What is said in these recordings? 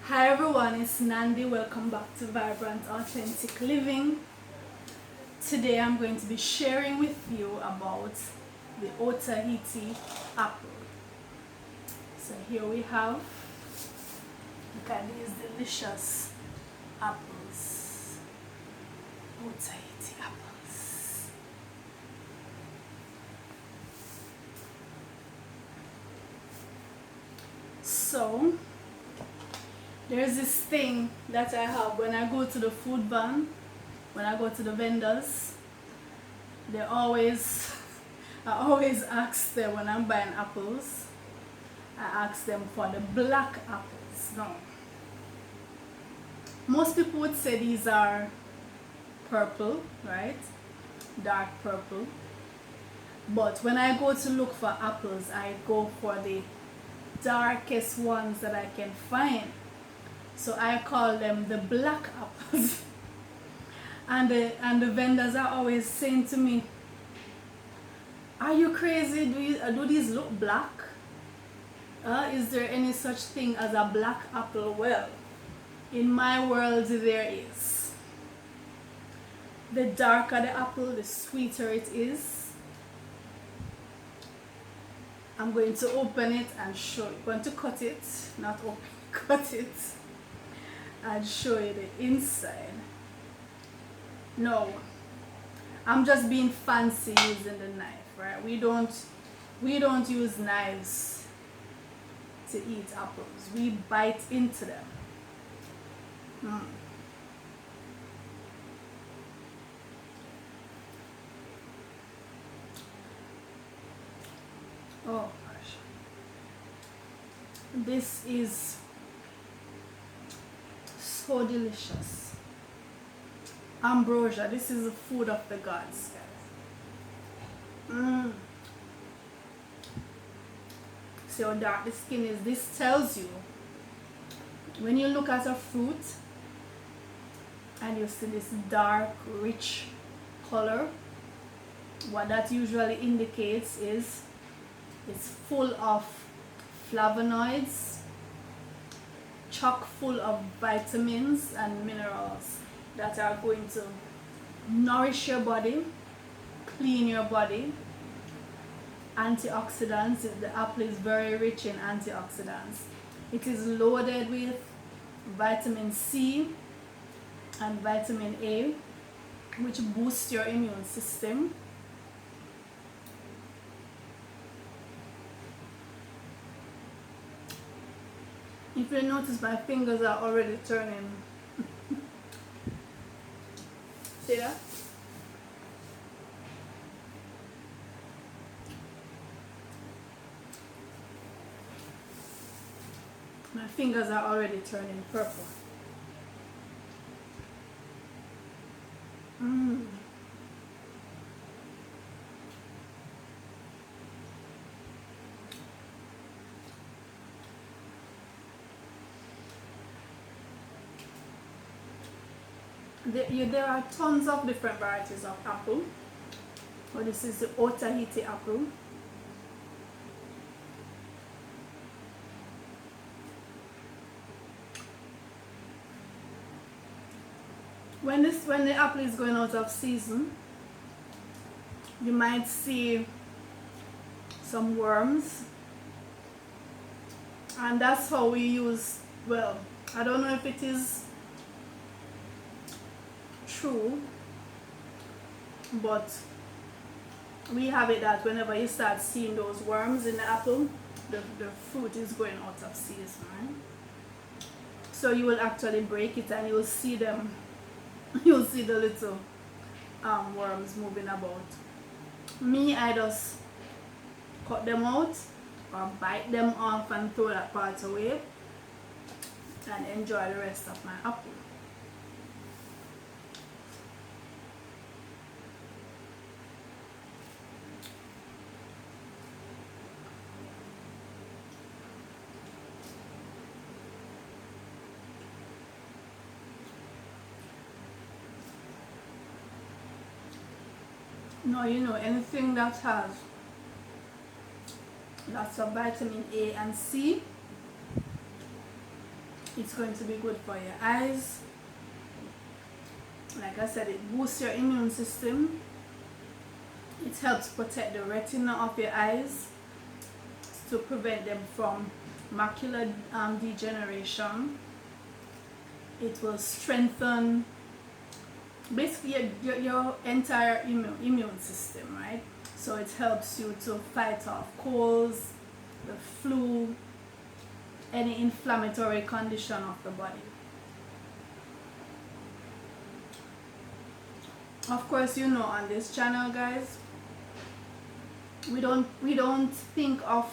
Hi everyone, it's Nandi. Welcome back to Vibrant Authentic Living. Today I'm going to be sharing with you about the Otaheiti apple. So here we have, look at these delicious apples. Otaheiti apples. So there's this thing that I have when I go to the food van, when I go to the vendors. They always, I always ask them when I'm buying apples, I ask them for the black apples. No. Most people would say these are purple, right? Dark purple. But when I go to look for apples, I go for the darkest ones that I can find. So I call them the black apples. and the vendors are always saying to me, "Are you crazy? Do these look black? Is there any such thing as a black apple?" Well, in my world there is. The darker the apple, the sweeter it is. I'm going to open it and show you. I'm going to cut it, not open, cut it. And show you the inside. No, I'm just being fancy using the knife, right? We don't use knives to eat apples. We bite into them. Oh gosh, this is so delicious. Ambrosia, this is the food of the gods, guys. See how dark the skin is. This tells you, when you look at a fruit and you see this dark rich color, what that usually indicates is it's full of flavonoids, chock full of vitamins and minerals that are going to nourish your body, clean your body. Antioxidants, the apple is very rich in antioxidants. It is loaded with vitamin C and vitamin A, which boost your immune system. If you notice, my fingers are already turning. See that? My fingers are already turning purple. There are tons of different varieties of apple. Well, this is the Otaheiti apple. When the apple is going out of season, you might see some worms, and that's how we use, well, I don't know if it is true, but we have it that whenever you start seeing those worms in the apple, the fruit is going out of season, right? So you will actually break it and you'll see them, you'll see the little worms moving about. Me, I just cut them out or bite them off and throw that part away and enjoy the rest of my apple. No, you know, anything that has lots of vitamin A and C It's going to be good for your eyes. Like I said, it boosts your immune system. It helps protect the retina of your eyes to prevent them from macular degeneration. It will strengthen basically your entire immune system, right? So it helps you to fight off colds, the flu, any inflammatory condition of the body. Of course, you know, on this channel, guys, we don't think of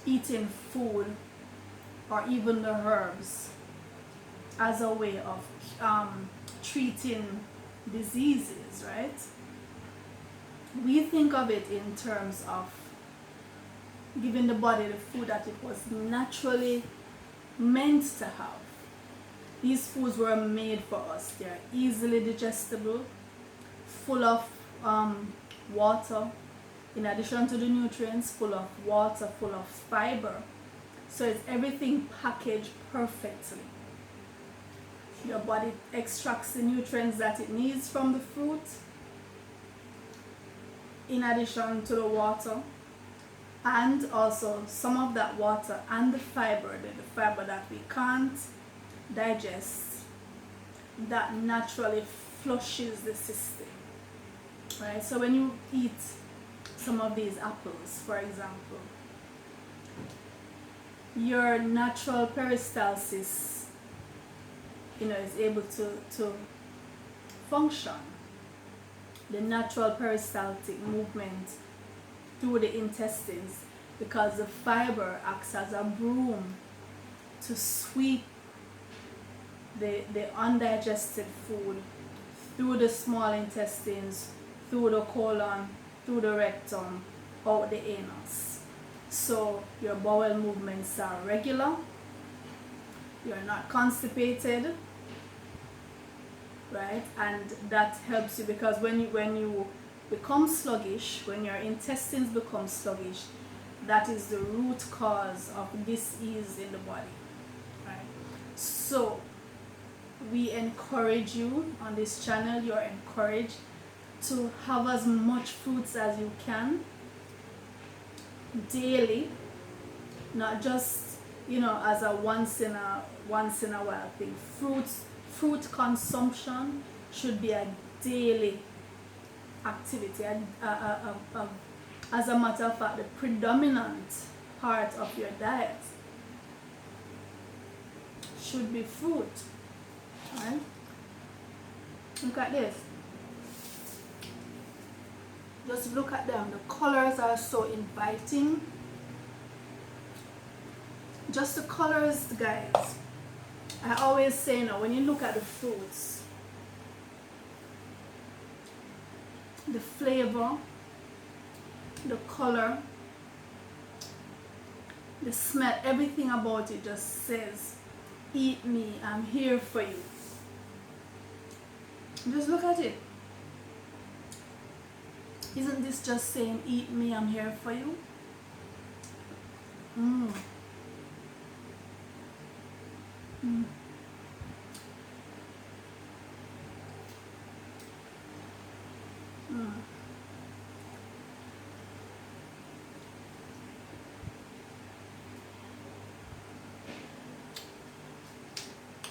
eating food or even the herbs as a way of treating diseases, right? We think of it in terms of giving the body the food that it was naturally meant to have. These foods were made for us. They're easily digestible, full of water, in addition to the nutrients, full of water, full of fiber. So it's everything packaged perfectly. Your body extracts the nutrients that it needs from the fruit, in addition to the water, and also some of that water and the fiber that we can't digest, that naturally flushes the system, right? So when you eat some of these apples, for example, your natural peristalsis, is able to function. The natural peristaltic movement through the intestines, because the fiber acts as a broom to sweep the undigested food through the small intestines, through the colon, through the rectum, out the anus. So your bowel movements are regular, you're not constipated, right? And that helps you, because when you become sluggish, when your intestines become sluggish, that is the root cause of dis-ease in the body, right? So we encourage you on this channel, you're encouraged to have as much fruits as you can daily, not just as a once in a while thing. Fruit consumption should be a daily activity. As a matter of fact, the predominant part of your diet should be fruit, right? Look at this. Just look at them. The colors are so inviting. Just the colors, guys. I always say, when you look at the fruits, the flavor, the color, the smell, everything about it just says, eat me, I'm here for you. Just look at it. Isn't this just saying, eat me, I'm here for you?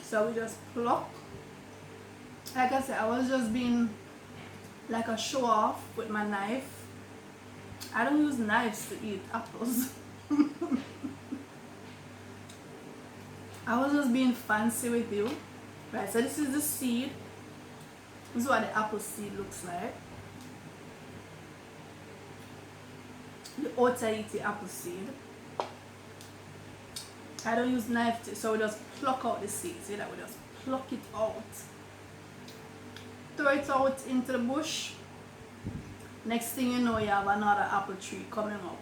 So we just pluck. Like I said, I was just being like a show off with my knife. I don't use knives to eat apples. I was just being fancy with you. Right, so this is the seed. This is what the apple seed looks like. The Otaheiti apple seed. I don't use knife to, so we just pluck out the seed. See that? We just pluck it out. Throw it out into the bush. Next thing you know, you have another apple tree coming up.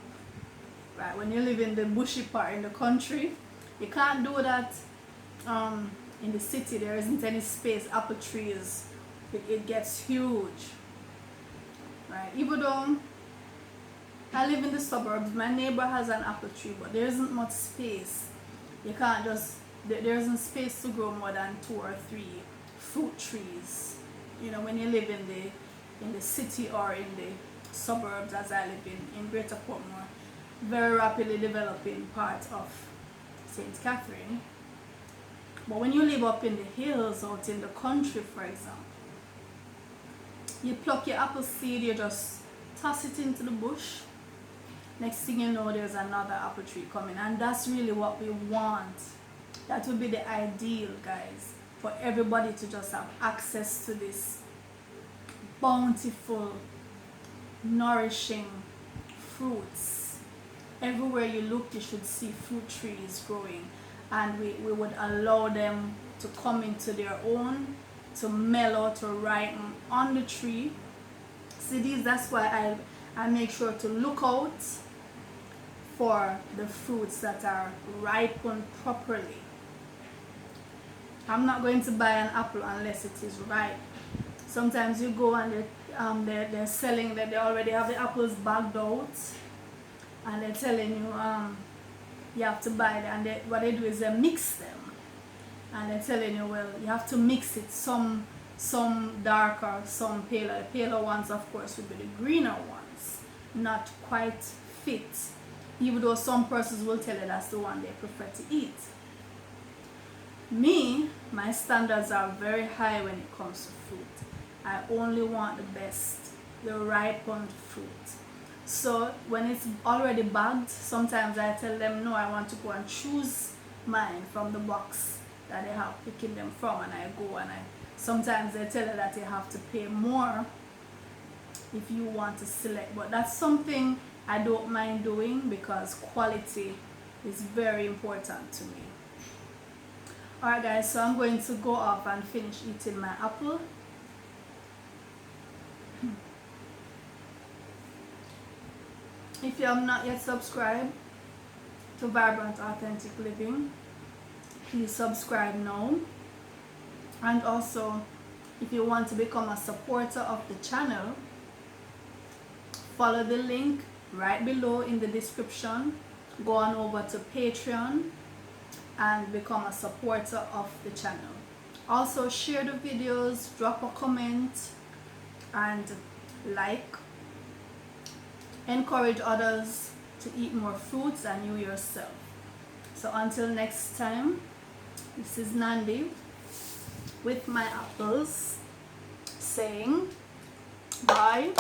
Right, when you live in the bushy part in the country, you can't do that. In the city, there isn't any space. Apple trees, it gets huge. Right, even though I live in the suburbs, my neighbor has an apple tree, but there isn't much space You can't just, there isn't space to grow more than 2 or 3 fruit trees. You know, when you live in the city or in the suburbs, as I live in Greater Portmore, very rapidly developing part of St. Catherine. But when you live up in the hills, out in the country, for example, you pluck your apple seed, you just toss it into the bush. Next thing you know, there's another apple tree coming, and that's really what we want. That would be the ideal, guys, for everybody to just have access to this bountiful, nourishing fruits. Everywhere you look, you should see fruit trees growing, and we would allow them to come into their own, to mellow, to ripen on the tree. See, these, that's why I make sure to look out for the fruits that are ripened properly. I'm not going to buy an apple unless it is ripe. Sometimes you go and they're selling that they already have the apples bagged out, and they're telling you you have to buy them, and what they do is they mix them, and they're telling you, well, you have to mix it, some darker, some paler. The paler ones, of course, would be the greener ones, not quite fit, even though some persons will tell you that's the one they prefer to eat. Me, my standards are very high when it comes to fruit. I only want the best, the ripened fruit. So when it's already bagged, sometimes I tell them, no, I want to go and choose mine from the box that they have picking them from, and I go and sometimes they tell you that you have to pay more if you want to select, but that's something I don't mind doing because quality is very important to me. Alright guys, so I'm going to go off and finish eating my apple. If you have not yet subscribed to Vibrant Authentic Living, please subscribe now. And also, if you want to become a supporter of the channel, follow the link right below in the description. Go on over to Patreon and become a supporter of the channel. Also, share the videos, drop a comment, and like. Encourage others to eat more fruits and you yourself. So until next time, this is Nandi with my apples saying bye.